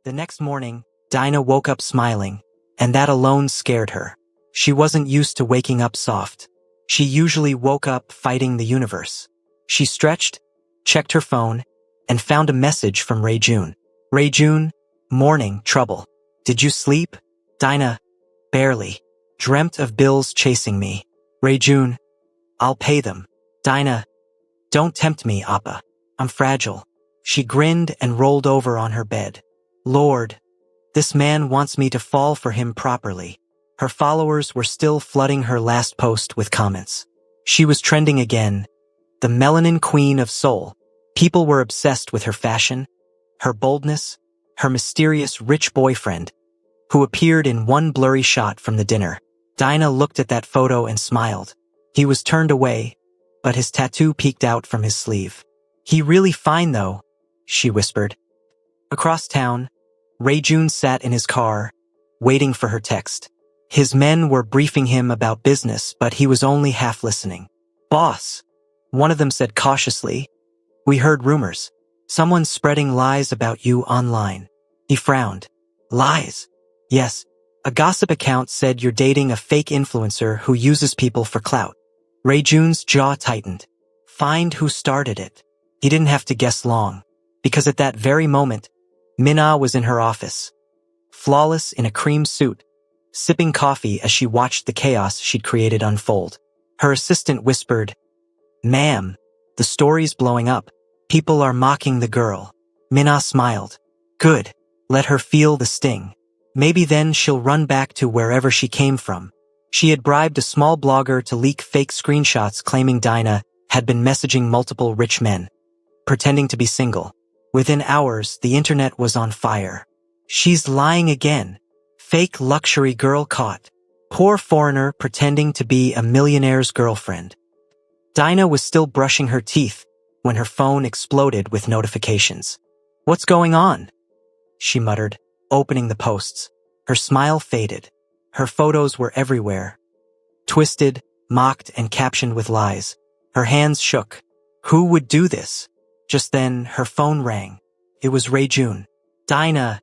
The next morning, Dinah woke up smiling, and that alone scared her. She wasn't used to waking up soft. She usually woke up fighting the universe. She stretched, checked her phone, and found a message from Ray June. Ray June, morning, trouble. Did you sleep? Dinah, barely. Dreamt of bills chasing me. Ray June, I'll pay them. Dinah, don't tempt me, Appa. I'm fragile. She grinned and rolled over on her bed. Lord, this man wants me to fall for him properly. Her followers were still flooding her last post with comments. She was trending again, the melanin queen of soul. People were obsessed with her fashion, her boldness, her mysterious rich boyfriend, who appeared in one blurry shot from the dinner. Dinah looked at that photo and smiled. He was turned away, but his tattoo peeked out from his sleeve. He really fine though, she whispered. Across town, Ray June sat in his car, waiting for her text. His men were briefing him about business, but he was only half listening. Boss, one of them said cautiously, we heard rumors. Someone's spreading lies about you online. He frowned. Lies? Yes. A gossip account said you're dating a fake influencer who uses people for clout. Ray June's jaw tightened. Find who started it. He didn't have to guess long, because at that very moment, Minna was in her office, flawless in a cream suit, sipping coffee as she watched the chaos she'd created unfold. Her assistant whispered, Ma'am, the story's blowing up. People are mocking the girl. Minna smiled. Good. Let her feel the sting. Maybe then she'll run back to wherever she came from. She had bribed a small blogger to leak fake screenshots claiming Dinah had been messaging multiple rich men, pretending to be single. Within hours, the internet was on fire. She's lying again. Fake luxury girl caught. Poor foreigner pretending to be a millionaire's girlfriend. Dinah was still brushing her teeth when her phone exploded with notifications. What's going on? She muttered, opening the posts. Her smile faded. Her photos were everywhere. Twisted, mocked, and captioned with lies. Her hands shook. Who would do this? Just then, her phone rang. It was Ray June. Dinah,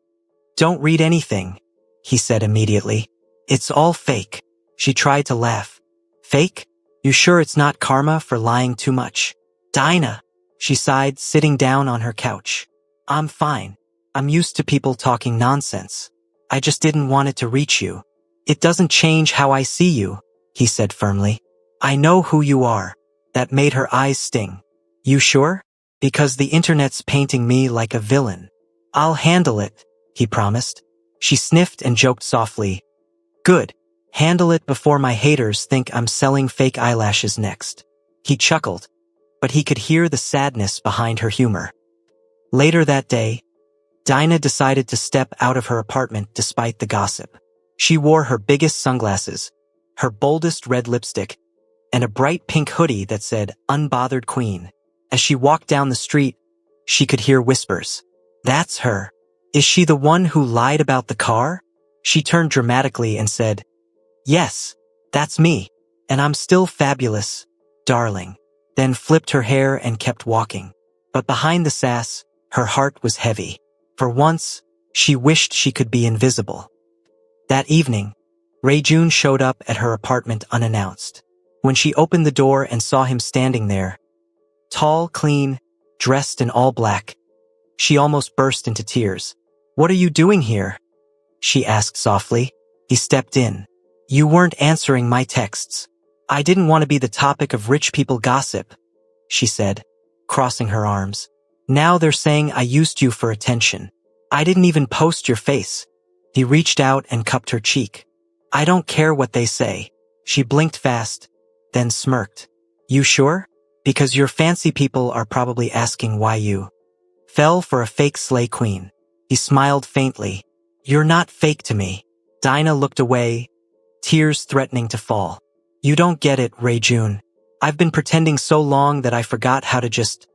don't read anything, he said immediately. It's all fake. She tried to laugh. Fake? You sure it's not karma for lying too much? Dinah, she sighed, sitting down on her couch. I'm fine. I'm used to people talking nonsense. I just didn't want it to reach you. It doesn't change how I see you, he said firmly. I know who you are. That made her eyes sting. You sure? Because the internet's painting me like a villain. I'll handle it, he promised. She sniffed and joked softly. Good. Handle it before my haters think I'm selling fake eyelashes next. He chuckled, but he could hear the sadness behind her humor. Later that day, Dinah decided to step out of her apartment despite the gossip. She wore her biggest sunglasses, her boldest red lipstick, and a bright pink hoodie that said, Unbothered Queen. As she walked down the street, she could hear whispers. That's her. Is she the one who lied about the car? She turned dramatically and said, Yes, that's me, and I'm still fabulous, darling. Then flipped her hair and kept walking. But behind the sass, her heart was heavy. For once, she wished she could be invisible. That evening, Ray June showed up at her apartment unannounced. When she opened the door and saw him standing there, tall, clean, dressed in all black, she almost burst into tears. What are you doing here? She asked softly. He stepped in. You weren't answering my texts. I didn't want to be the topic of rich people gossip, she said, crossing her arms. Now they're saying I used you for attention. I didn't even post your face. He reached out and cupped her cheek. I don't care what they say. She blinked fast, then smirked. You sure? Because your fancy people are probably asking why you fell for a fake slay queen. He smiled faintly. You're not fake to me. Dinah looked away, tears threatening to fall. You don't get it, Ray June. I've been pretending so long that I forgot how to just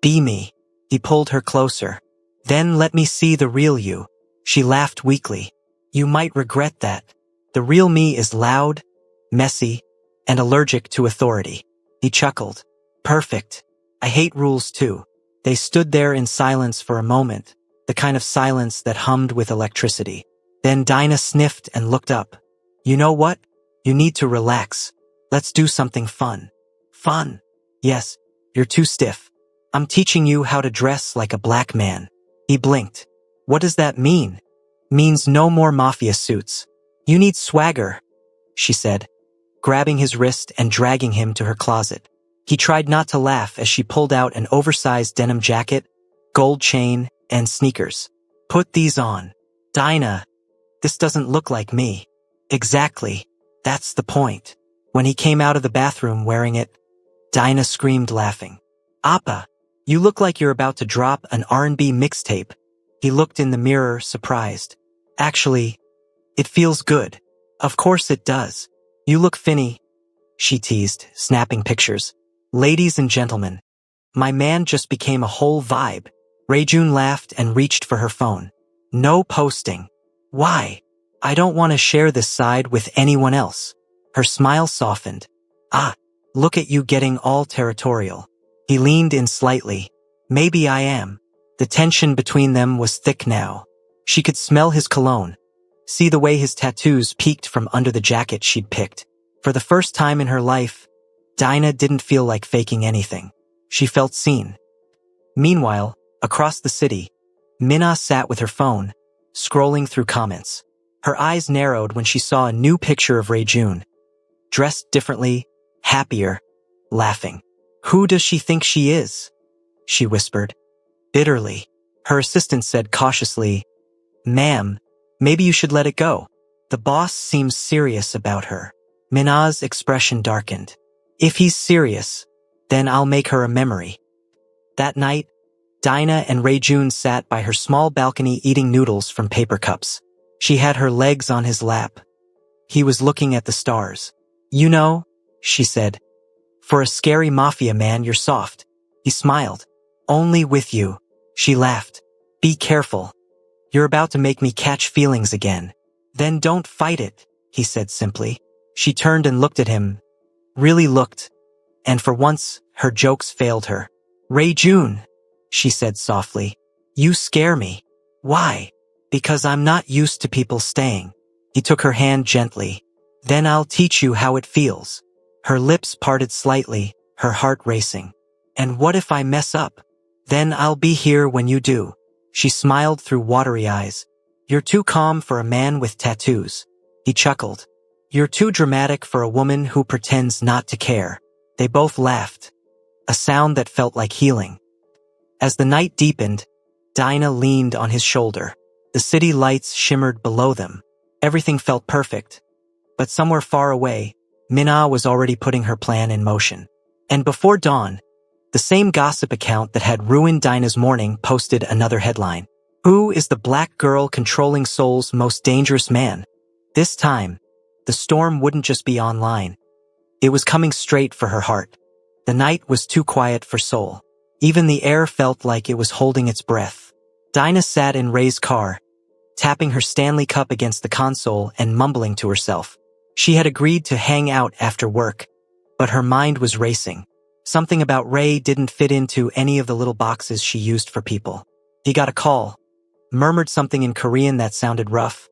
be me. He pulled her closer. Then let me see the real you. She laughed weakly. You might regret that. The real me is loud, messy, and allergic to authority. He chuckled. Perfect. I hate rules too. They stood there in silence for a moment, the kind of silence that hummed with electricity. Then Dinah sniffed and looked up. You know what? You need to relax. Let's do something fun. Fun? Yes, you're too stiff. I'm teaching you how to dress like a black man. He blinked. What does that mean? Means no more mafia suits. You need swagger, she said, grabbing his wrist and dragging him to her closet. He tried not to laugh as she pulled out an oversized denim jacket, gold chain, and sneakers. Put these on. Dinah, this doesn't look like me. Exactly. That's the point. When he came out of the bathroom wearing it, Dinah screamed laughing. Appa, you look like you're about to drop an R&B mixtape. He looked in the mirror, surprised. Actually, it feels good. Of course it does. You look finny, she teased, snapping pictures. Ladies and gentlemen, my man just became a whole vibe. Rayjun laughed and reached for her phone. No posting. Why? I don't want to share this side with anyone else. Her smile softened. Ah, look at you getting all territorial. He leaned in slightly. Maybe I am. The tension between them was thick now. She could smell his cologne, see the way his tattoos peeked from under the jacket she'd picked. For the first time in her life, Dinah didn't feel like faking anything. She felt seen. Meanwhile, across the city, Minna sat with her phone, scrolling through comments. Her eyes narrowed when she saw a new picture of Rayjun, dressed differently, happier, laughing. Who does she think she is? She whispered. Bitterly. Her assistant said cautiously, Ma'am, maybe you should let it go. The boss seems serious about her. Minna's expression darkened. If he's serious, then I'll make her a memory. That night, Dinah and Rayjun sat by her small balcony eating noodles from paper cups. She had her legs on his lap. He was looking at the stars. You know, she said, for a scary mafia man, you're soft. He smiled. Only with you. She laughed. Be careful. You're about to make me catch feelings again. Then don't fight it, he said simply. She turned and looked at him. Really looked. And for once, her jokes failed her. Rayjun, she said softly. You scare me. Why? Because I'm not used to people staying. He took her hand gently. Then I'll teach you how it feels. Her lips parted slightly, her heart racing. And what if I mess up? Then I'll be here when you do. She smiled through watery eyes. You're too calm for a man with tattoos. He chuckled. You're too dramatic for a woman who pretends not to care. They both laughed, a sound that felt like healing. As the night deepened, Dinah leaned on his shoulder. The city lights shimmered below them. Everything felt perfect. But somewhere far away, Minna was already putting her plan in motion. And before dawn, the same gossip account that had ruined Dinah's morning posted another headline. Who is the black girl controlling Seoul's most dangerous man? This time, the storm wouldn't just be online. It was coming straight for her heart. The night was too quiet for Seoul. Even the air felt like it was holding its breath. Dinah sat in Ray's car, tapping her Stanley cup against the console and mumbling to herself. She had agreed to hang out after work, but her mind was racing. Something about Ray didn't fit into any of the little boxes she used for people. He got a call, murmured something in Korean that sounded rough,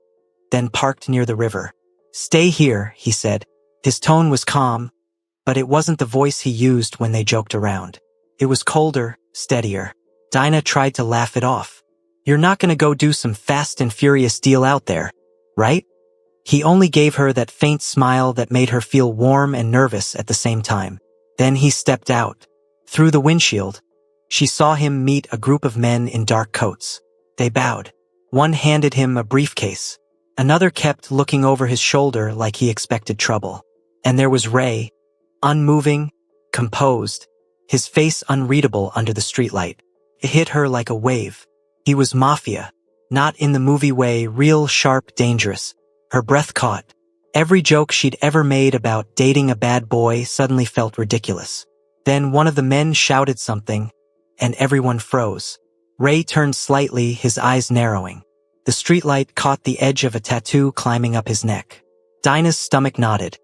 then parked near the river. Stay here, he said. His tone was calm, but it wasn't the voice he used when they joked around. It was colder, steadier. Dinah tried to laugh it off. You're not gonna go do some fast and furious deal out there, right? He only gave her that faint smile that made her feel warm and nervous at the same time. Then he stepped out. Through the windshield, she saw him meet a group of men in dark coats. They bowed. One handed him a briefcase. Another kept looking over his shoulder like he expected trouble. And there was Ray, unmoving, composed, his face unreadable under the streetlight. It hit her like a wave. He was Mafia, not in the movie way, real, sharp, dangerous. Her breath caught. Every joke she'd ever made about dating a bad boy suddenly felt ridiculous. Then one of the men shouted something, and everyone froze. Ray turned slightly, his eyes narrowing. The streetlight caught the edge of a tattoo climbing up his neck. Dinah's stomach nodded.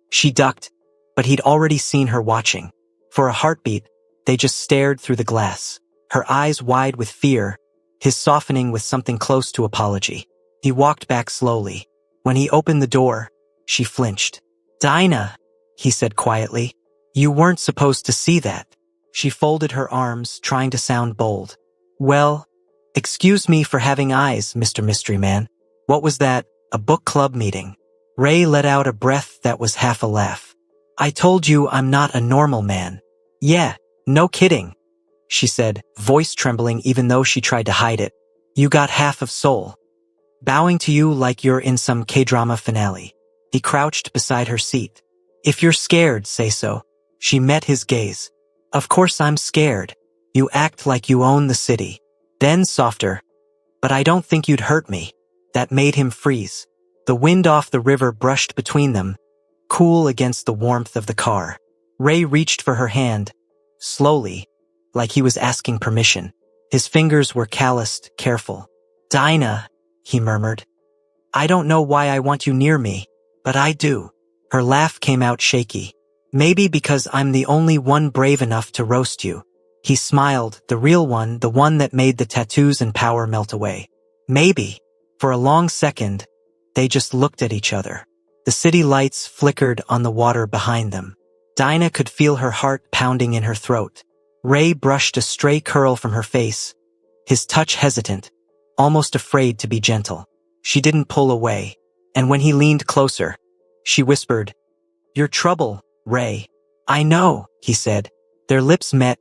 She ducked, but he'd already seen her watching. For a heartbeat, they just stared through the glass. Her eyes wide with fear, his softening with something close to apology. He walked back slowly. When he opened the door, she flinched. "Dinah," he said quietly. "You weren't supposed to see that." She folded her arms, trying to sound bold. "Well, excuse me for having eyes, Mr. Mystery Man. What was that, a book club meeting?" Ray let out a breath that was half a laugh. "I told you I'm not a normal man." "Yeah, no kidding," she said, voice trembling even though she tried to hide it. "You got half of soul." Bowing to you like you're in some K-drama finale. He crouched beside her seat. "If you're scared, say so." She met his gaze. "Of course I'm scared. You act like you own the city." Then softer. "But I don't think you'd hurt me." That made him freeze. The wind off the river brushed between them, cool against the warmth of the car. Ray reached for her hand, slowly, like he was asking permission. His fingers were calloused, careful. "Dinah," he murmured. "I don't know why I want you near me, but I do." Her laugh came out shaky. "Maybe because I'm the only one brave enough to roast you." He smiled, the real one, the one that made the tattoos and power melt away. Maybe. For a long second, they just looked at each other. The city lights flickered on the water behind them. Dinah could feel her heart pounding in her throat. Ray brushed a stray curl from her face, his touch hesitant, almost afraid to be gentle. She didn't pull away, and when he leaned closer, she whispered, "You're trouble, Ray." "I know," he said. Their lips met,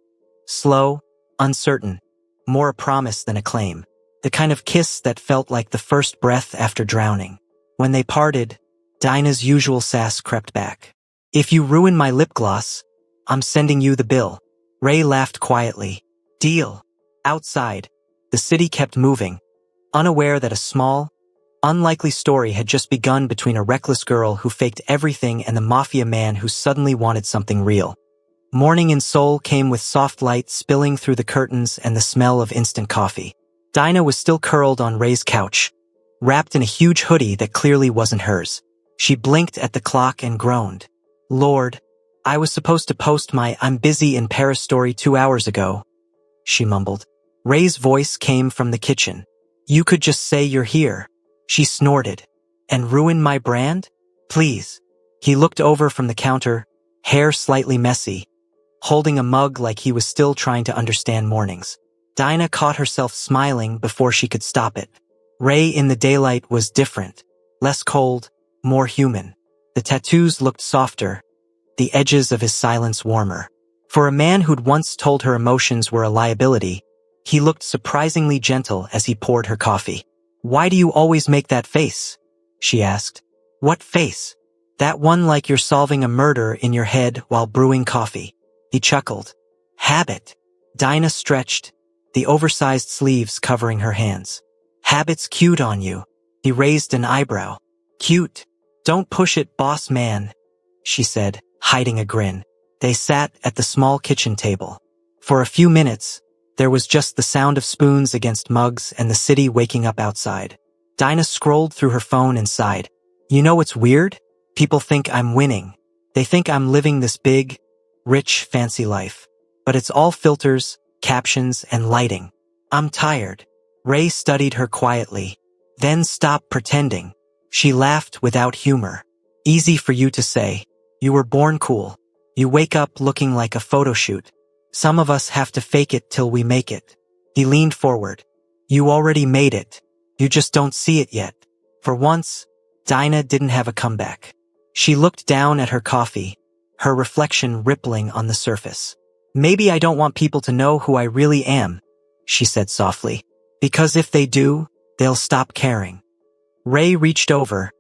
slow, uncertain, more a promise than a claim. The kind of kiss that felt like the first breath after drowning. When they parted, Dinah's usual sass crept back. "If you ruin my lip gloss, I'm sending you the bill." Ray laughed quietly. "Deal." Outside, the city kept moving, unaware that a small, unlikely story had just begun between a reckless girl who faked everything and the Mafia man who suddenly wanted something real. Morning in Seoul came with soft light spilling through the curtains and the smell of instant coffee. Dinah was still curled on Ray's couch, wrapped in a huge hoodie that clearly wasn't hers. She blinked at the clock and groaned. "Lord, I was supposed to post my 'I'm busy in Paris' story 2 hours ago," she mumbled. Ray's voice came from the kitchen. "You could just say you're here." She snorted. "And ruin my brand? Please." He looked over from the counter, hair slightly messy, holding a mug like he was still trying to understand mornings. Dinah caught herself smiling before she could stop it. Ray in the daylight was different, less cold, more human. The tattoos looked softer, the edges of his silence warmer. For a man who'd once told her emotions were a liability, he looked surprisingly gentle as he poured her coffee. "Why do you always make that face?" she asked. "What face?" "That one like you're solving a murder in your head while brewing coffee." He chuckled. "Habit." Dinah stretched, the oversized sleeves covering her hands. "Habit's cute on you." He raised an eyebrow. "Cute. Don't push it, boss man," she said, hiding a grin. They sat at the small kitchen table. For a few minutes, there was just the sound of spoons against mugs and the city waking up outside. Dinah scrolled through her phone and sighed. "You know what's weird? People think I'm winning. They think I'm living this big, rich, fancy life. But it's all filters, captions, and lighting. I'm tired." Ray studied her quietly. "Then stop pretending." She laughed without humor. "Easy for you to say. You were born cool. You wake up looking like a photo shoot. Some of us have to fake it till we make it." He leaned forward. "You already made it. You just don't see it yet." For once, Dinah didn't have a comeback. She looked down at her coffee, her reflection rippling on the surface. "Maybe I don't want people to know who I really am," she said softly. "Because if they do, they'll stop caring." Ray reached over,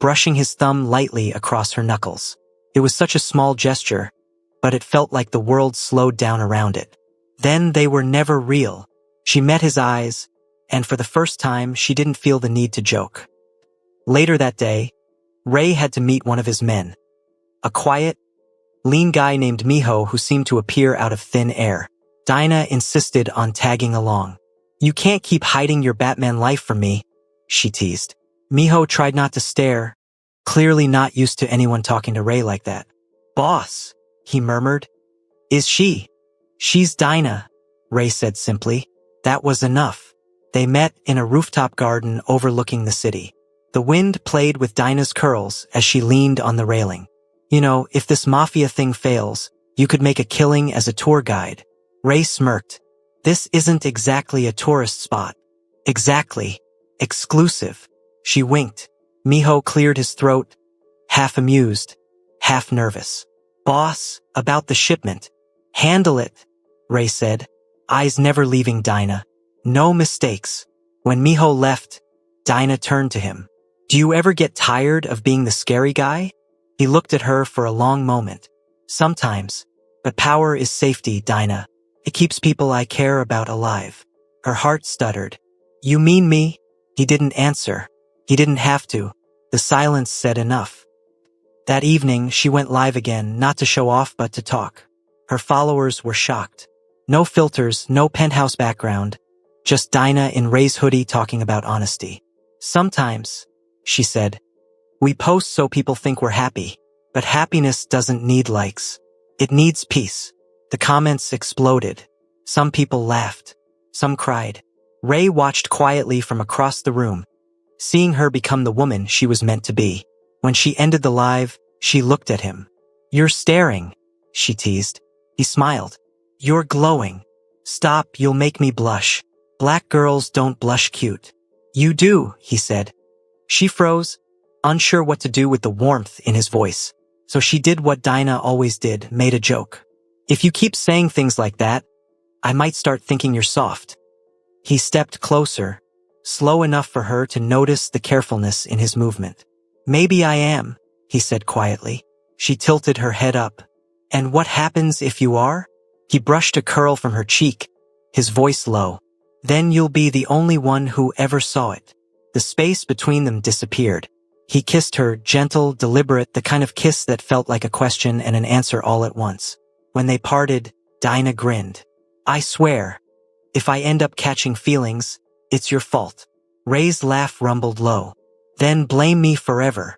brushing his thumb lightly across her knuckles. It was such a small gesture, but it felt like the world slowed down around it. Then they were never real. She met his eyes, and for the first time she didn't feel the need to joke. Later that day, Ray had to meet one of his men. A quiet, lean guy named Miho who seemed to appear out of thin air. Dinah insisted on tagging along. "You can't keep hiding your Batman life from me," she teased. Miho tried not to stare, clearly not used to anyone talking to Ray like that. "Boss," he murmured. "Is she?" "She's Dinah," Ray said simply. That was enough. They met in a rooftop garden overlooking the city. The wind played with Dinah's curls as she leaned on the railing. You know, if this Mafia thing fails, you could make a killing as a tour guide. Ray smirked. This isn't exactly a tourist spot. Exactly. Exclusive. She winked. Miho cleared his throat, half amused, half nervous. Boss, about the shipment. Handle it, Ray said, eyes never leaving Dinah. No mistakes. When Miho left, Dinah turned to him. Do you ever get tired of being the scary guy? He looked at her for a long moment. Sometimes. But power is safety, Dinah. It keeps people I care about alive. Her heart stuttered. You mean me? He didn't answer. He didn't have to. The silence said enough. That evening, she went live again, not to show off but to talk. Her followers were shocked. No filters, no penthouse background. Just Dinah in Ray's hoodie talking about honesty. Sometimes, she said, we post so people think we're happy. But happiness doesn't need likes. It needs peace. The comments exploded. Some people laughed. Some cried. Ray watched quietly from across the room, seeing her become the woman she was meant to be. When she ended the live, she looked at him. You're staring, she teased. He smiled. You're glowing. Stop, you'll make me blush. Black girls don't blush cute. You do, he said. She froze, unsure what to do with the warmth in his voice. So she did what Dinah always did, made a joke. If you keep saying things like that, I might start thinking you're soft. He stepped closer, slow enough for her to notice the carefulness in his movement. Maybe I am, he said quietly. She tilted her head up. And what happens if you are? He brushed a curl from her cheek, his voice low. Then you'll be the only one who ever saw it. The space between them disappeared. He kissed her, gentle, deliberate, the kind of kiss that felt like a question and an answer all at once. When they parted, Dinah grinned. I swear, if I end up catching feelings, it's your fault. Ray's laugh rumbled low. Then blame me forever.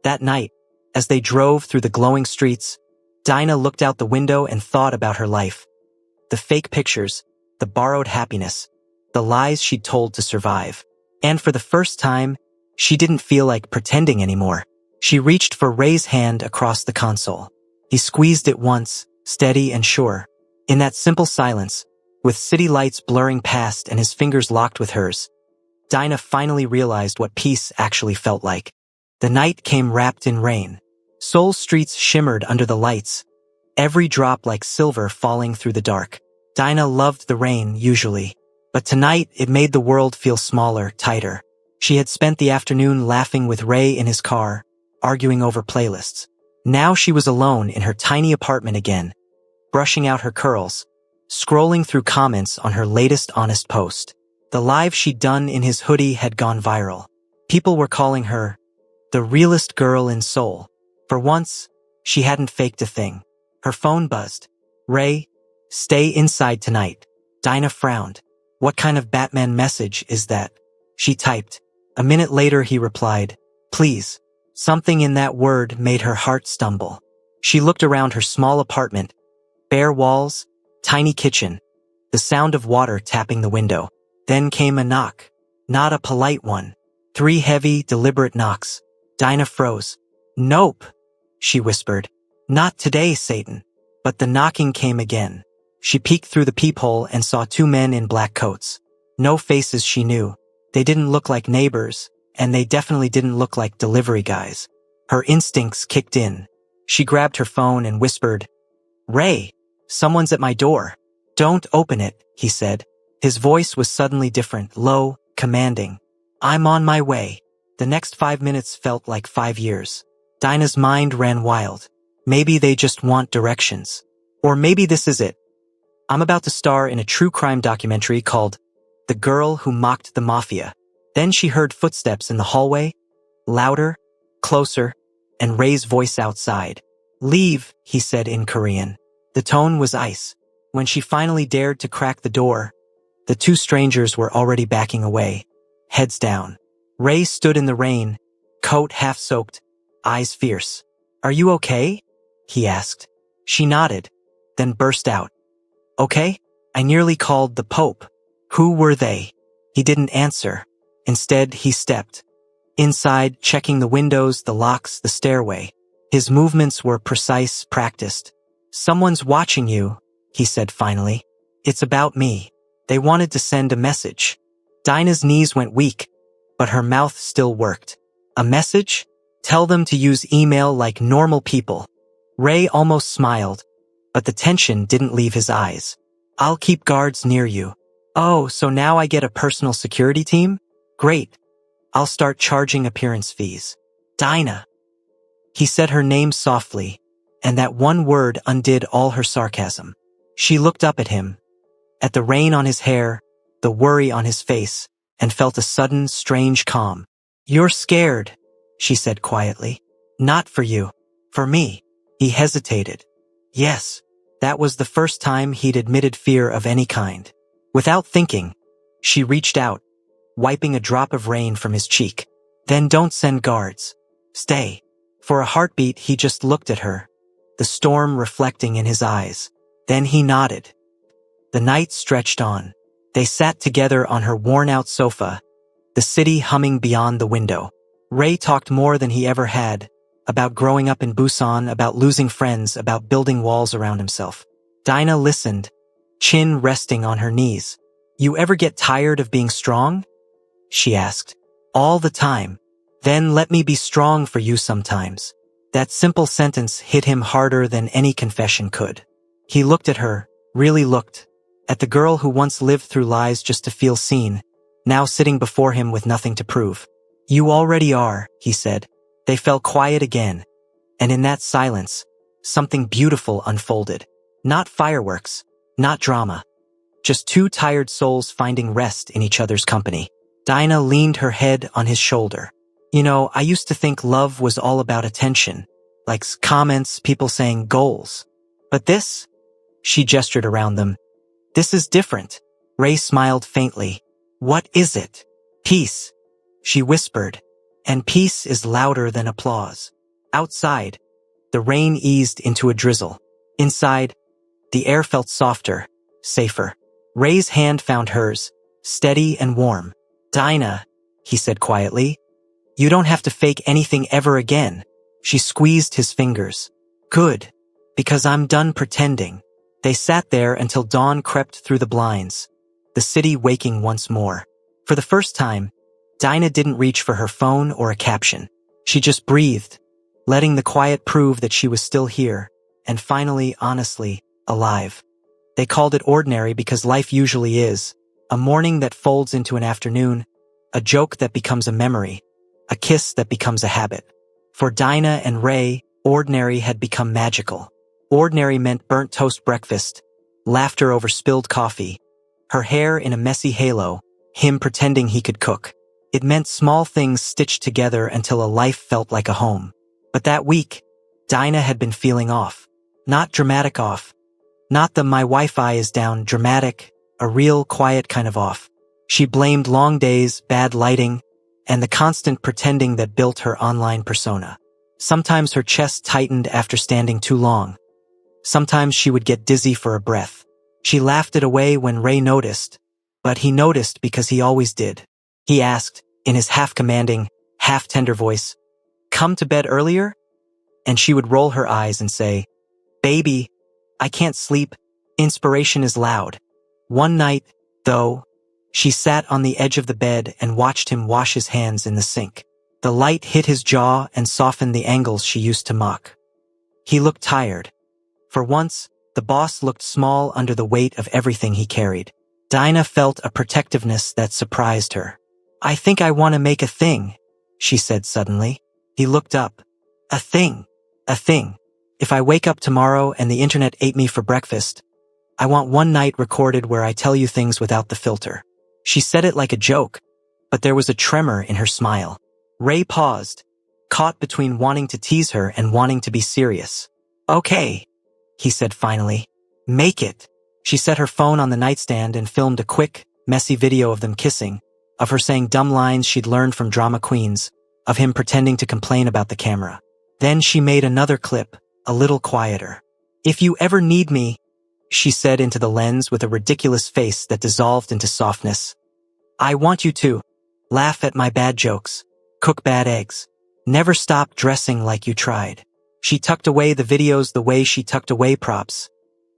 That night, as they drove through the glowing streets, Dinah looked out the window and thought about her life. The fake pictures, the borrowed happiness, the lies she'd told to survive. And for the first time, she didn't feel like pretending anymore. She reached for Ray's hand across the console. He squeezed it once, steady and sure. In that simple silence, with city lights blurring past and his fingers locked with hers, Dinah finally realized what peace actually felt like. The night came wrapped in rain. Seoul streets shimmered under the lights, every drop like silver falling through the dark. Dinah loved the rain, usually, but tonight it made the world feel smaller, tighter. She had spent the afternoon laughing with Ray in his car, arguing over playlists. Now she was alone in her tiny apartment again, brushing out her curls, scrolling through comments on her latest honest post. The live she'd done in his hoodie had gone viral. People were calling her the realest girl in Seoul. For once, she hadn't faked a thing. Her phone buzzed. Ray, stay inside tonight. Dinah frowned. What kind of Batman message is that? She typed. A minute later he replied, please. Something in that word made her heart stumble. She looked around her small apartment. Bare walls, tiny kitchen, the sound of water tapping the window. Then came a knock. Not a polite one. 3 heavy, deliberate knocks. Dinah froze. Nope, she whispered. Not today, Satan. But the knocking came again. She peeked through the peephole and saw 2 men in black coats. No faces she knew. They didn't look like neighbors, and they definitely didn't look like delivery guys. Her instincts kicked in. She grabbed her phone and whispered, Ray, someone's at my door. Don't open it, he said. His voice was suddenly different, low, commanding. I'm on my way. The next 5 minutes felt like 5 years. Dinah's mind ran wild. Maybe they just want directions. Or maybe this is it. I'm about to star in a true crime documentary called The Girl Who Mocked the Mafia. Then she heard footsteps in the hallway, louder, closer, and Ray's voice outside. Leave, he said in Korean. The tone was ice. When she finally dared to crack the door, the 2 strangers were already backing away, heads down. Ray stood in the rain, coat half soaked, eyes fierce. Are you okay? He asked. She nodded, then burst out. Okay? I nearly called the Pope. Who were they? He didn't answer. Instead, he stepped inside, checking the windows, the locks, the stairway. His movements were precise, practiced. "Someone's watching you," he said finally. "It's about me." They wanted to send a message. Dinah's knees went weak, but her mouth still worked. A message? Tell them to use email like normal people. Ray almost smiled, but the tension didn't leave his eyes. "I'll keep guards near you." "Oh, so now I get a personal security team? Great. I'll start charging appearance fees." "Dinah." He said her name softly, and that one word undid all her sarcasm. She looked up at him, at the rain on his hair, the worry on his face, and felt a sudden, strange calm. "You're scared," she said quietly. "Not for you. For me." He hesitated. Yes, that was the first time he'd admitted fear of any kind. Without thinking, she reached out, wiping a drop of rain from his cheek. "Then don't send guards. Stay." For a heartbeat, he just looked at her, the storm reflecting in his eyes. Then he nodded. The night stretched on. They sat together on her worn-out sofa, the city humming beyond the window. Ray talked more than he ever had, about growing up in Busan, about losing friends, about building walls around himself. Dinah listened, chin resting on her knees. "You ever get tired of being strong?" she asked. "All the time." "Then let me be strong for you sometimes." That simple sentence hit him harder than any confession could. He looked at her, really looked, at the girl who once lived through lies just to feel seen, now sitting before him with nothing to prove. "You already are," he said. They fell quiet again, and in that silence, something beautiful unfolded. Not fireworks, not drama, just two tired souls finding rest in each other's company. Dinah leaned her head on his shoulder. "You know, I used to think love was all about attention, like comments, people saying goals. But this?" She gestured around them. "This is different." Ray smiled faintly. "What is it?" "Peace," she whispered, "and peace is louder than applause." Outside, the rain eased into a drizzle. Inside, the air felt softer, safer. Ray's hand found hers, steady and warm. "Dinah," he said quietly, "you don't have to fake anything ever again." She squeezed his fingers. "Good, because I'm done pretending." They sat there until dawn crept through the blinds, the city waking once more. For the first time, Dinah didn't reach for her phone or a caption. She just breathed, letting the quiet prove that she was still here, and finally, honestly, alive. They called it ordinary because life usually is. A morning that folds into an afternoon, a joke that becomes a memory, a kiss that becomes a habit. For Dinah and Ray, ordinary had become magical. Ordinary meant burnt toast breakfast, laughter over spilled coffee, her hair in a messy halo, him pretending he could cook. It meant small things stitched together until a life felt like a home. But that week, Dinah had been feeling off. Not dramatic off. Not the "my Wi-Fi is down" dramatic, a real quiet kind of off. She blamed long days, bad lighting, and the constant pretending that built her online persona. Sometimes her chest tightened after standing too long. Sometimes she would get dizzy for a breath. She laughed it away when Ray noticed, but he noticed because he always did. He asked, in his half-commanding, half-tender voice, "Come to bed earlier?" And she would roll her eyes and say, "Baby, I can't sleep. Inspiration is loud." One night, though, she sat on the edge of the bed and watched him wash his hands in the sink. The light hit his jaw and softened the angles she used to mock. He looked tired. For once, the boss looked small under the weight of everything he carried. Dinah felt a protectiveness that surprised her. "I think I want to make a thing," she said suddenly. He looked up. "A thing. A thing. If I wake up tomorrow and the internet ate me for breakfast, I want one night recorded where I tell you things without the filter." She said it like a joke, but there was a tremor in her smile. Ray paused, caught between wanting to tease her and wanting to be serious. "Okay," he said finally. "Make it." She set her phone on the nightstand and filmed a quick, messy video of them kissing, of her saying dumb lines she'd learned from drama queens, of him pretending to complain about the camera. Then she made another clip, a little quieter. "If you ever need me," she said into the lens with a ridiculous face that dissolved into softness, I want you to laugh at my bad jokes, cook bad eggs, never stop dressing like you tried. She tucked away the videos the way she tucked away props,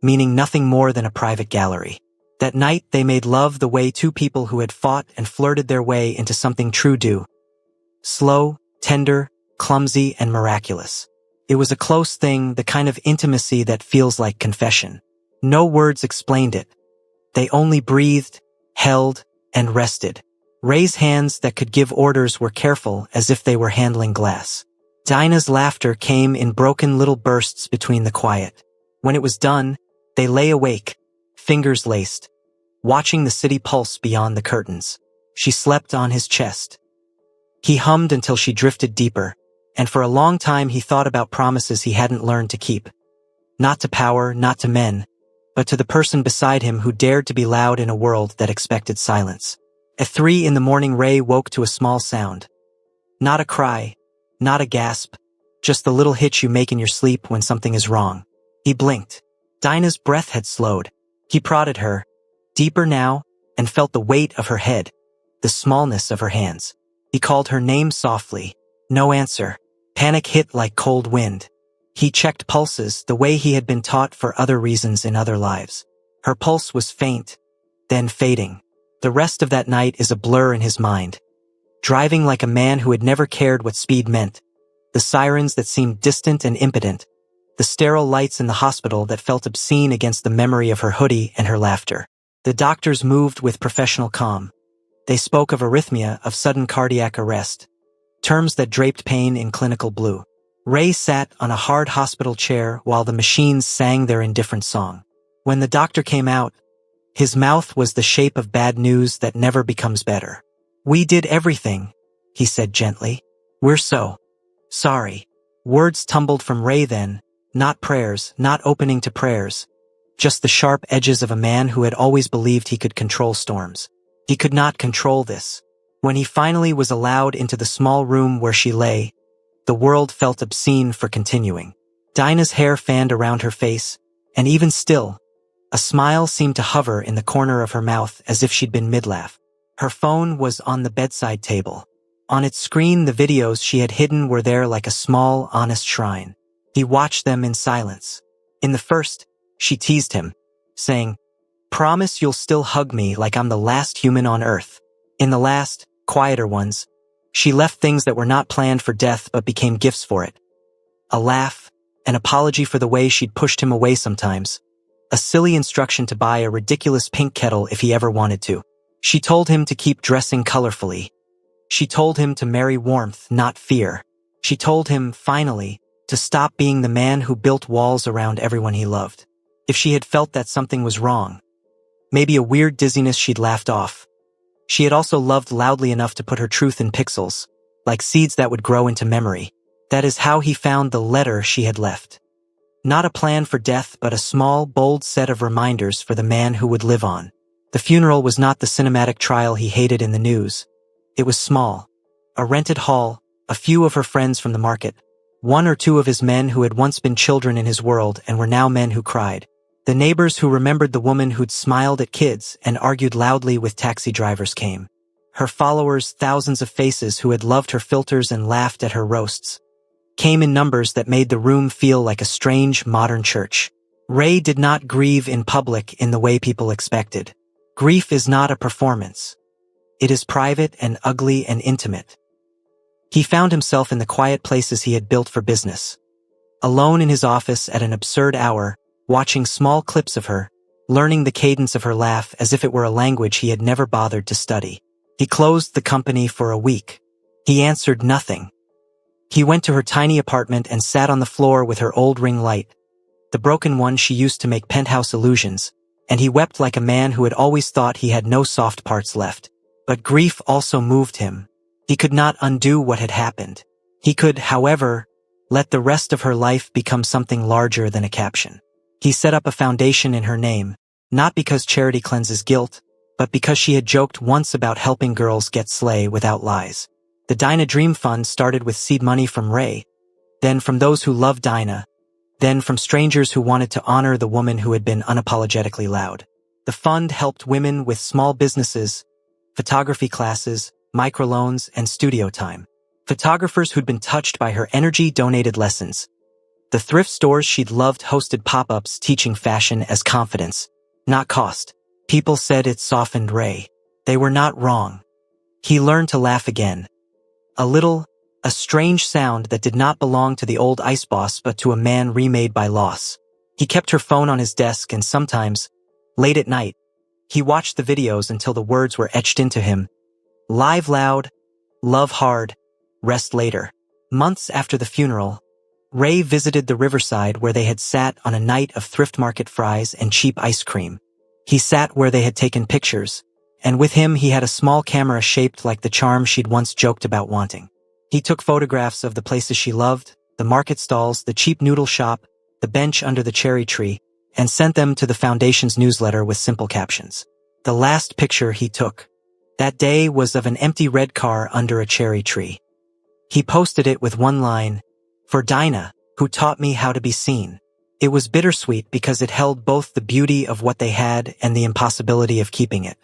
meaning nothing more than a private gallery. That night they made love the way two people who had fought and flirted their way into something true do. Slow, tender, clumsy, and miraculous. It was a close thing, the kind of intimacy that feels like confession. No words explained it. They only breathed, held, and rested. Ray's hands that could give orders were careful, as if they were handling glass. Dinah's laughter came in broken little bursts between the quiet. When it was done, they lay awake, fingers laced, watching the city pulse beyond the curtains. She slept on his chest. He hummed until she drifted deeper, and for a long time he thought about promises he hadn't learned to keep. Not to power, not to men, but to the person beside him who dared to be loud in a world that expected silence. At 3 a.m, Ray woke to a small sound. Not a cry, not a gasp, just the little hitch you make in your sleep when something is wrong. He blinked. Dinah's breath had slowed. He prodded her, deeper now, and felt the weight of her head, the smallness of her hands. He called her name softly. No answer. Panic hit like cold wind. He checked pulses the way he had been taught for other reasons in other lives. Her pulse was faint, then fading. The rest of that night is a blur in his mind. Driving like a man who had never cared what speed meant. The sirens that seemed distant and impotent. The sterile lights in the hospital that felt obscene against the memory of her hoodie and her laughter. The doctors moved with professional calm. They spoke of arrhythmia, of sudden cardiac arrest. Terms that draped pain in clinical blue. Ray sat on a hard hospital chair while the machines sang their indifferent song. When the doctor came out, his mouth was the shape of bad news that never becomes better. We did everything, he said gently. We're so sorry. Words tumbled from Ray then, not prayers, not opening to prayers, just the sharp edges of a man who had always believed he could control storms. He could not control this. When he finally was allowed into the small room where she lay, the world felt obscene for continuing. Dinah's hair fanned around her face, and even still, a smile seemed to hover in the corner of her mouth as if she'd been mid-laugh. Her phone was on the bedside table. On its screen, the videos she had hidden were there like a small, honest shrine. He watched them in silence. In the first, she teased him, saying, "Promise you'll still hug me like I'm the last human on earth." In the last, quieter ones, she left things that were not planned for death but became gifts for it. A laugh, an apology for the way she'd pushed him away sometimes, a silly instruction to buy a ridiculous pink kettle if he ever wanted to. She told him to keep dressing colorfully. She told him to marry warmth, not fear. She told him, finally, to stop being the man who built walls around everyone he loved. If she had felt that something was wrong, maybe a weird dizziness, she'd laughed off. She had also loved loudly enough to put her truth in pixels, like seeds that would grow into memory. That is how he found the letter she had left. Not a plan for death, but a small, bold set of reminders for the man who would live on. The funeral was not the cinematic trial he hated in the news. It was small. A rented hall, a few of her friends from the market, 1 or 2 of his men who had once been children in his world and were now men who cried. The neighbors who remembered the woman who'd smiled at kids and argued loudly with taxi drivers came. Her followers, thousands of faces who had loved her filters and laughed at her roasts, came in numbers that made the room feel like a strange, modern church. Ray did not grieve in public in the way people expected. Grief is not a performance. It is private and ugly and intimate. He found himself in the quiet places he had built for business. Alone in his office at an absurd hour, watching small clips of her, learning the cadence of her laugh as if it were a language he had never bothered to study. He closed the company for a week. He answered nothing. He went to her tiny apartment and sat on the floor with her old ring light, the broken one she used to make penthouse illusions, and he wept like a man who had always thought he had no soft parts left. But grief also moved him. He could not undo what had happened. He could, however, let the rest of her life become something larger than a caption. He set up a foundation in her name, not because charity cleanses guilt, but because she had joked once about helping girls get slay without lies. The Dinah Dream Fund started with seed money from Ray, then from those who loved Dinah, then from strangers who wanted to honor the woman who had been unapologetically loud. The fund helped women with small businesses, photography classes, microloans, and studio time. Photographers who'd been touched by her energy donated lessons. The thrift stores she'd loved hosted pop-ups teaching fashion as confidence, not cost. People said it softened Ray. They were not wrong. He learned to laugh again. A strange sound that did not belong to the old ice boss but to a man remade by loss. He kept her phone on his desk and sometimes, late at night, he watched the videos until the words were etched into him. Live loud, love hard, rest later. Months after the funeral, Ray visited the riverside where they had sat on a night of thrift market fries and cheap ice cream. He sat where they had taken pictures, and with him he had a small camera shaped like the charm she'd once joked about wanting. He took photographs of the places she loved, the market stalls, the cheap noodle shop, the bench under the cherry tree, and sent them to the foundation's newsletter with simple captions. The last picture he took that day was of an empty red car under a cherry tree. He posted it with one line, "For Dinah, who taught me how to be seen." It was bittersweet because it held both the beauty of what they had and the impossibility of keeping it.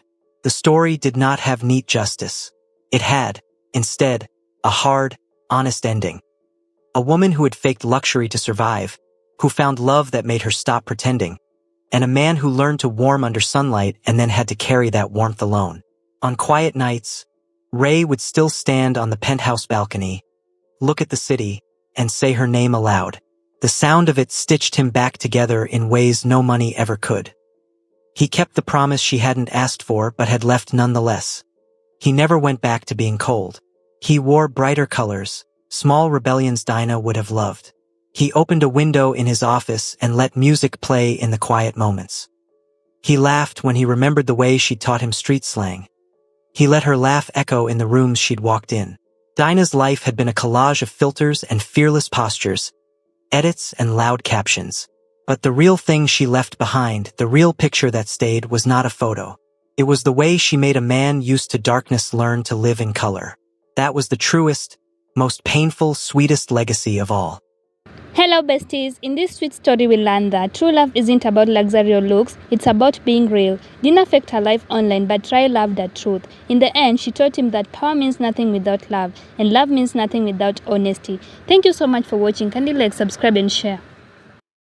The story did not have neat justice. It had, instead, a hard, honest ending. A woman who had faked luxury to survive, who found love that made her stop pretending, and a man who learned to warm under sunlight and then had to carry that warmth alone. On quiet nights, Ray would still stand on the penthouse balcony, look at the city, and say her name aloud. The sound of it stitched him back together in ways no money ever could. He kept the promise she hadn't asked for but had left nonetheless. He never went back to being cold. He wore brighter colors, small rebellions Dinah would have loved. He opened a window in his office and let music play in the quiet moments. He laughed when he remembered the way she'd taught him street slang. He let her laugh echo in the rooms she'd walked in. Dinah's life had been a collage of filters and fearless postures, edits and loud captions. But the real thing she left behind, the real picture that stayed, was not a photo. It was the way she made a man used to darkness learn to live in color. That was the truest, most painful, sweetest legacy of all. Hello besties, in this sweet story we learned that true love isn't about luxury or looks, it's about being real. Dina faked her life online but Ray loved the truth. In the end, she taught him that power means nothing without love, and love means nothing without honesty. Thank you so much for watching. Kindly like, subscribe and share.